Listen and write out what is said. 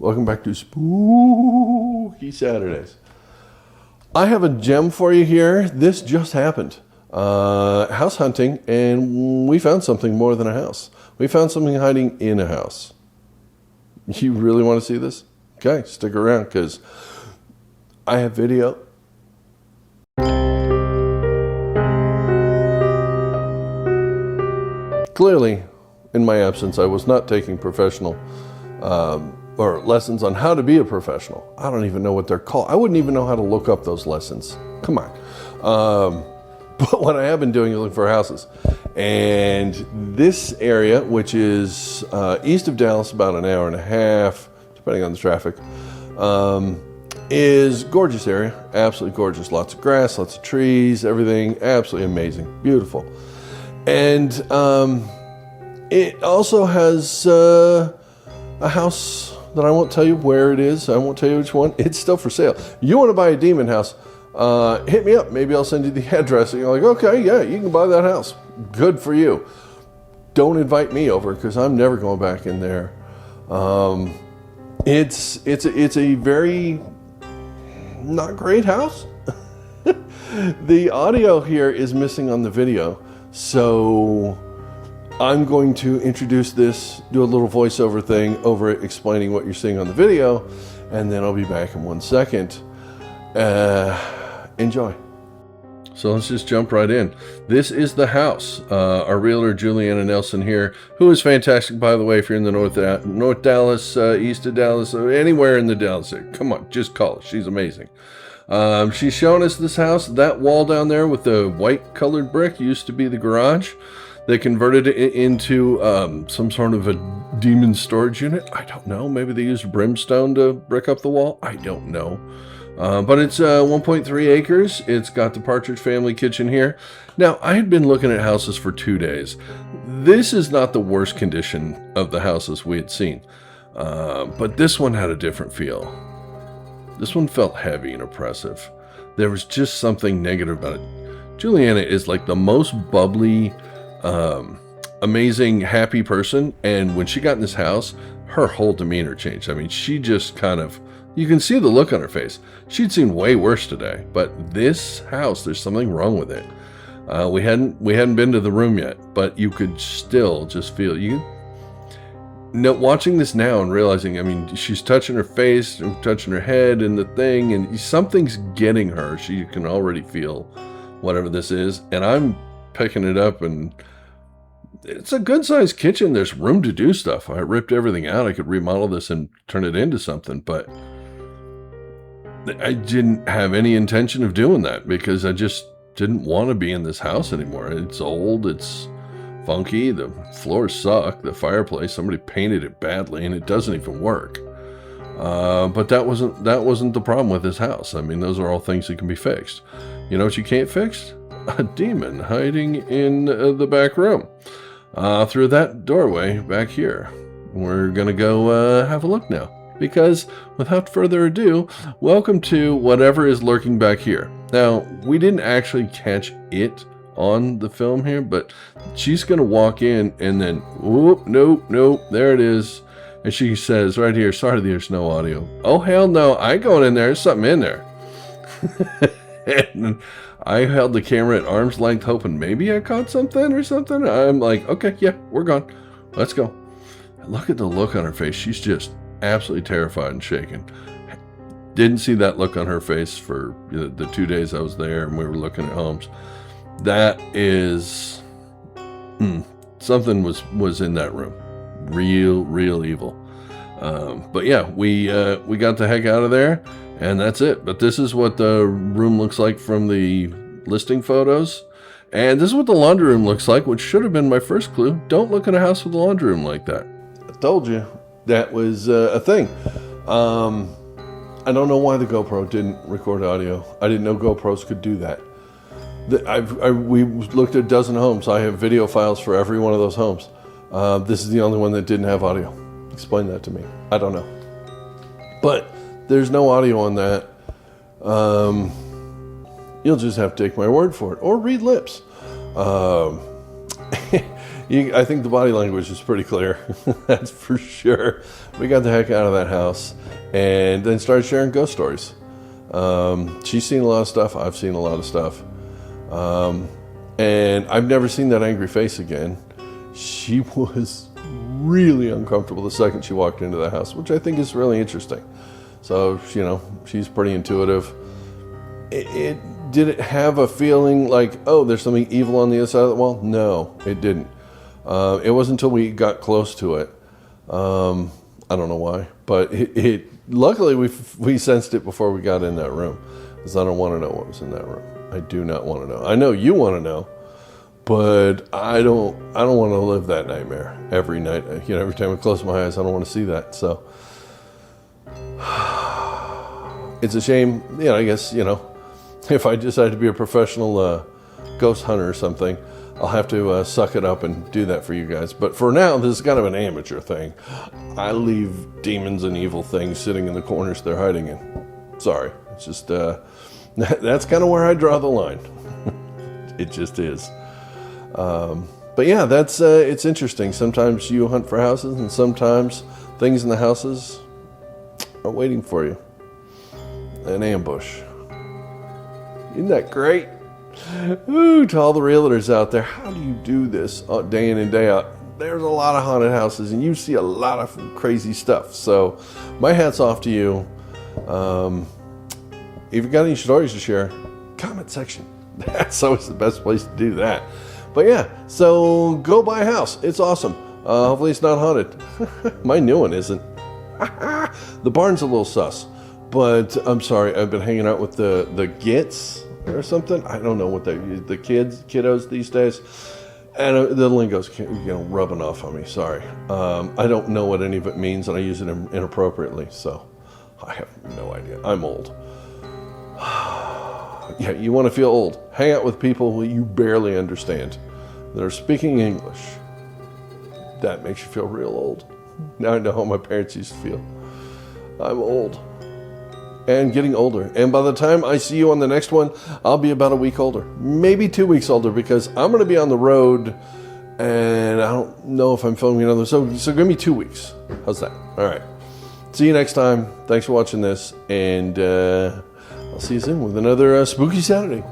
Welcome back to Spooky Saturdays. I have a gem for you here. This just happened. House hunting, and we found something more than a house. We found something hiding in a house. You really want to see this? Okay, stick around because I have video. Clearly, in my absence, I was not taking professional or lessons on how to be a professional. I don't even know what they're called. I wouldn't even know how to look up those lessons. Come on. But what I have been doing is looking for houses. And this area, which is east of Dallas, about an hour and a half, depending on the traffic, is a gorgeous area. Absolutely gorgeous. Lots of grass, lots of trees, everything. Absolutely amazing. Beautiful. And it also has a house that I won't tell you where it is. I won't tell you which one. It's still for sale. You want to buy a demon house, hit me up. Maybe I'll send you the address. And you're like, okay, yeah, you can buy that house. Good for you. Don't invite me over because I'm never going back in there. It's a very not great house. The audio here is missing on the video. So I'm going to introduce this, do a little voiceover thing over it, explaining what you're seeing on the video, and then I'll be back in 1 second. Enjoy. So let's just jump right in. This is the house. Our realtor, Julie-Annanelson here, who is fantastic, by the way, if you're in the North Dallas, east of Dallas, anywhere in the Dallas area. Come on, just call her. She's amazing. She's showing us this house. That wall down there with the white colored brick used to be the garage. They converted it into some sort of a demon storage unit. I don't know. Maybe they used brimstone to brick up the wall. I don't know. But it's 1.3 acres. It's got the Partridge Family kitchen here. Now, I had been looking at houses for 2 days. This is not the worst condition of the houses we had seen. But this one had a different feel. This one felt heavy and oppressive. There was just something negative about it. Juliana is like the most bubbly, amazing, happy person. And when she got in this house, her whole demeanor changed. I mean, she just kind of, you can see the look on her face. She'd seen way worse today, but this house, there's something wrong with it. We hadn't been to the room yet, but you could still just feel watching this now and realizing, I mean, she's touching her face and touching her head and the thing, and something's getting her. She can already feel whatever this is, and I'm picking it up, and it's a good sized kitchen. There's room to do stuff. I ripped everything out. I could remodel this and turn it into something, but I didn't have any intention of doing that because I just didn't want to be in this house anymore. It's old. It's funky. The floors suck. The fireplace, somebody painted it badly, and it doesn't even work. But that wasn't the problem with this house. I mean, those are all things that can be fixed. You know what you can't fix? A demon hiding in the back room. Through that doorway back here. We're gonna go have a look now. Because without further ado, welcome to whatever is lurking back here. Now, we didn't actually catch it on the film here, but she's gonna walk in and then, whoop, nope, there it is. And she says right here, sorry there's no audio. Oh, hell no, I ain't going in there, there's something in there. And I held the camera at arm's length hoping maybe I caught something or something. I'm like, okay, yeah, we're gone. Let's go. Look at the look on her face. She's just absolutely terrified and shaken. Didn't see that look on her face for the 2 days I was there and we were looking at homes. That is something was in that room. Real evil. But yeah, we got the heck out of there, and that's it. But this is what the room looks like from the listing photos, and this is what the laundry room looks like, which should have been my first clue. Don't look at a house with a laundry room like that. I told you that was a thing. I don't know why the GoPro didn't record audio. I didn't know GoPros could do that. We looked at a dozen homes. I have video files for every one of those homes. This is the only one that didn't have audio. Explain that to me. I don't know. But there's no audio on that. You'll just have to take my word for it or read lips. I think the body language is pretty clear. That's for sure. We got the heck out of that house and then started sharing ghost stories. She's seen a lot of stuff. I've seen a lot of stuff. And I've never seen that angry face again. She was really uncomfortable the second she walked into the house, which I think is really interesting. So, she's pretty intuitive. Did it have a feeling like, oh, there's something evil on the other side of the wall? No, it didn't. It wasn't until we got close to it. I don't know why, but luckily we sensed it before we got in that room, because I don't want to know what was in that room. I do not want to know. I know you want to know, but I don't want to live that nightmare every night. Every time I close my eyes, I don't want to see that. So it's a shame. I guess, if I decide to be a professional ghost hunter or something, I'll have to suck it up and do that for you guys. But for now, this is kind of an amateur thing. I leave demons and evil things sitting in the corners they're hiding in. Sorry. It's just, that's kind of where I draw the line. It just is. But yeah, that's, it's interesting. Sometimes you hunt for houses, and sometimes things in the houses are waiting for you. An ambush. Isn't that great? Ooh, to all the realtors out there, how do you do this day in and day out? There's a lot of haunted houses, and you see a lot of crazy stuff. So my hat's off to you. If you've got any stories to share, comment section. That's always the best place to do that. But yeah, so go buy a house. It's awesome. Hopefully it's not haunted. My new one isn't. The barn's a little sus. But I'm sorry, I've been hanging out with the gits or something. I don't know what the kiddos these days. And the lingo's rubbing off on me. Sorry. I don't know what any of it means, and I use it inappropriately. So I have no idea. I'm old. Yeah, you want to feel old. Hang out with people who you barely understand that are speaking English. That makes you feel real old. Now I know how my parents used to feel. I'm old. And getting older. And by the time I see you on the next one, I'll be about a week older. Maybe 2 weeks older, because I'm going to be on the road, and I don't know if I'm filming another. So give me 2 weeks. How's that? All right. See you next time. Thanks for watching this, and I'll see you soon with another Spooky Saturday.